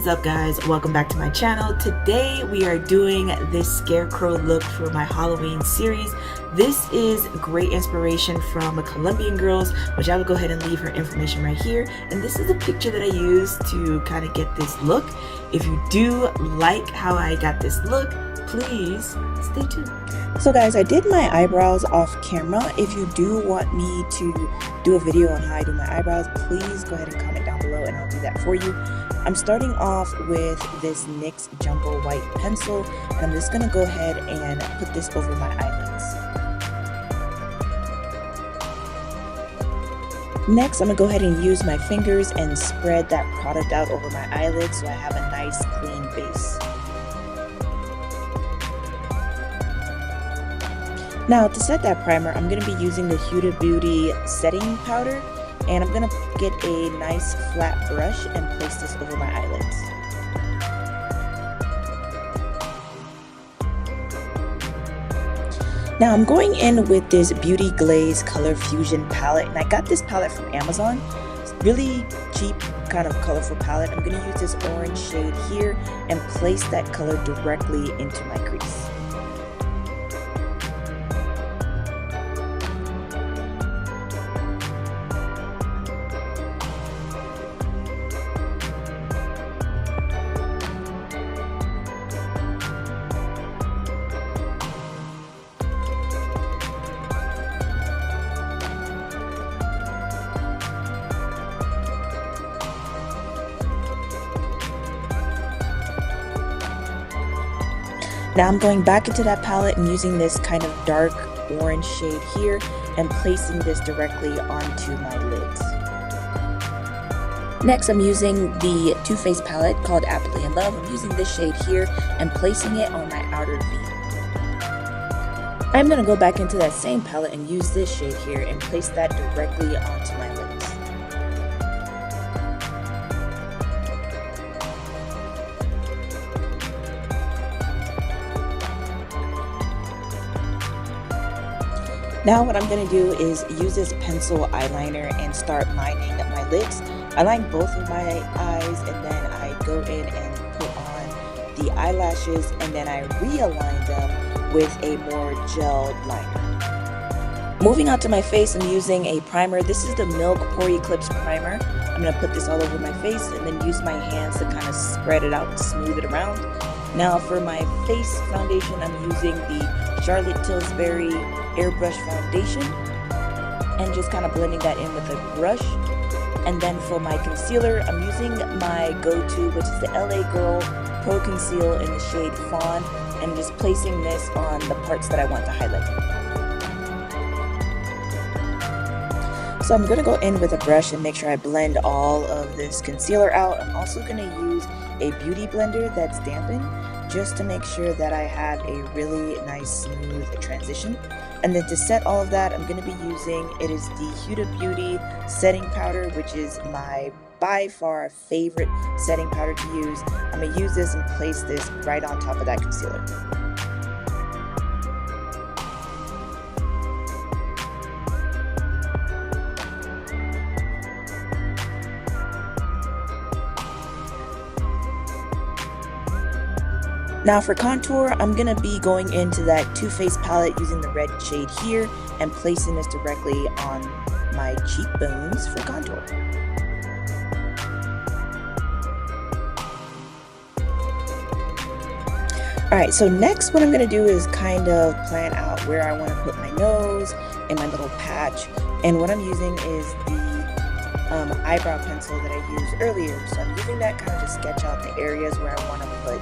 up guys, welcome back to my channel. Today we are doing this Scarecrow look for my Halloween series. This is great inspiration from Colombian girls, which I will go ahead and leave her information right here. And this is the picture that I used to kind of get this look. If you do like how I got this look, please stay tuned. So guys, I did my eyebrows off camera. If you do want me to do a video on how I do my eyebrows, please go ahead and comment down below and I'll do that for you. I'm starting off with this NYX Jumbo White pencil, and I'm just going to go ahead and put this over my eyelids. Next, I'm going to go ahead and use my fingers and spread that product out over my eyelids so I have a nice clean base. Now to set that primer, I'm going to be using the Huda Beauty setting powder, and I'm going to get a nice flat brush and place this over my eyelids. Now I'm going in with this Beauty Glaze Color Fusion palette, and I got this palette from Amazon. It's really cheap, kind of colorful palette. I'm going to use this orange shade here and place that color directly into my crease. Now I'm going back into that palette and using this kind of dark orange shade here and placing this directly onto my lids. Next, I'm using the Too Faced palette called Aptly in Love. I'm using this shade here and placing it on my outer V. I'm going to go back into that same palette and use this shade here and place that directly onto my lids. Now what I'm going to do is use this pencil eyeliner and start lining my lids. I line both of my eyes and then I go in and put on the eyelashes, and then I realign them with a more gelled liner. Moving on to my face, I'm using a primer. This is the Milk Pore Eclipse primer. I'm going to put this all over my face and then use my hands to kind of spread it out and smooth it around. Now for my face foundation, I'm using the Charlotte Tilbury Airbrush foundation and just kind of blending that in with a brush. And then for my concealer, I'm using my go-to, which is the LA Girl Pro Conceal in the shade Fawn, and just placing this on the parts that I want to highlight. So I'm going to go in with a brush and make sure I blend all of this concealer out. I'm also going to use a beauty blender that's dampened just to make sure that I have a really nice smooth transition. And then to set all of that, I'm going to be using, it is the Huda Beauty setting powder, which is my by far favorite setting powder to use. I'm going to use this and place this right on top of that concealer. Now for contour, I'm going to be going into that Too Faced palette using the red shade here and placing this directly on my cheekbones for contour. Alright, so next what I'm going to do is kind of plan out where I want to put my nose and my little patch. And what I'm using is the eyebrow pencil that I used earlier. So I'm using that kind of to sketch out the areas where I want to put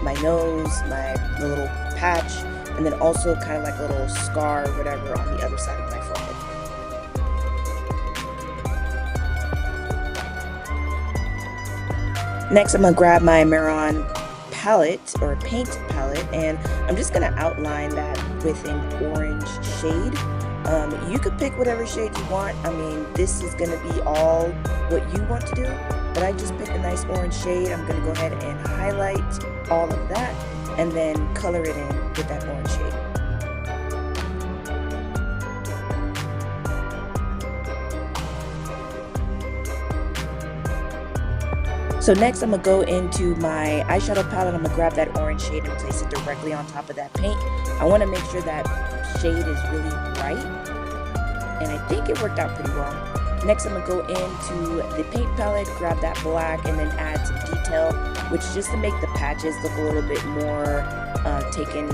my nose, the little patch, and then also kind of like a little scar or whatever on the other side of my forehead. Next, I'm going to grab my Maron palette or paint palette, and I'm just going to outline that with an orange shade. You could pick whatever shade you want. I mean, this is going to be all what you want to do, but I just picked a nice orange shade. I'm going to go ahead and highlight all of that and then color it in with that orange shade. So next I'm going to go into my eyeshadow palette. I'm going to grab that orange shade and place it directly on top of that paint. I want to make sure that shade is really bright, and I think it worked out pretty well. Next I'm going to go into the paint palette, grab that black, and then add some detail, which is just to make the patches look a little bit more taken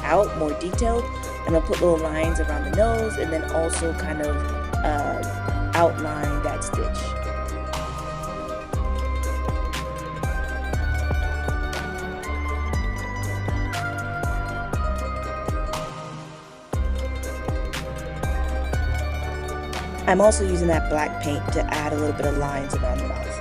out, more detailed. And I'll put little lines around the nose, and then also kind of outline that stitch. I'm also using that black paint to add a little bit of lines around the mouth.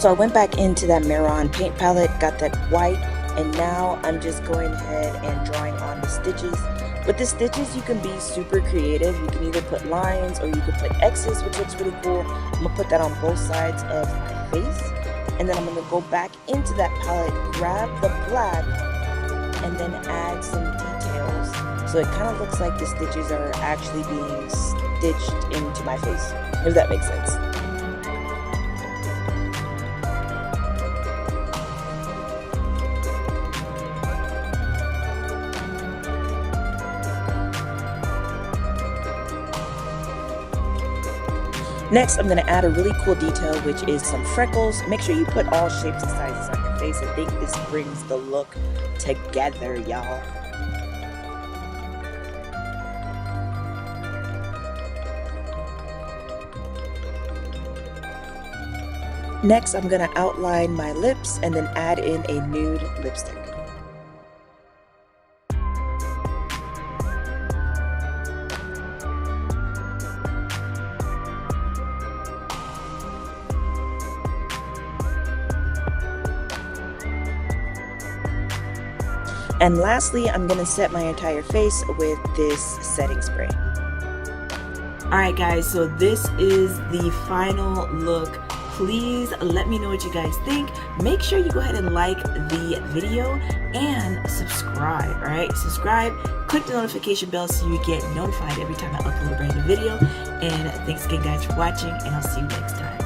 So I went back into that Maron paint palette, got that white, and now I'm just going ahead and drawing on the stitches. With the stitches, you can be super creative. You can either put lines or you can put X's, which looks really cool. I'm gonna put that on both sides of my face. And then I'm going to go back into that palette, grab the black, and then add some details. So it kind of looks like the stitches are actually being stitched into my face, if that makes sense. Next, I'm going to add a really cool detail, which is some freckles. Make sure you put all shapes and sizes on your face. I think this brings the look together, y'all. Next, I'm going to outline my lips and then add in a nude lipstick. And lastly, I'm going to set my entire face with this setting spray. Alright guys, so this is the final look. Please let me know what you guys think. Make sure you go ahead and like the video and subscribe, alright? Subscribe, click the notification bell so you get notified every time I upload a brand new video. And thanks again guys for watching, and I'll see you next time.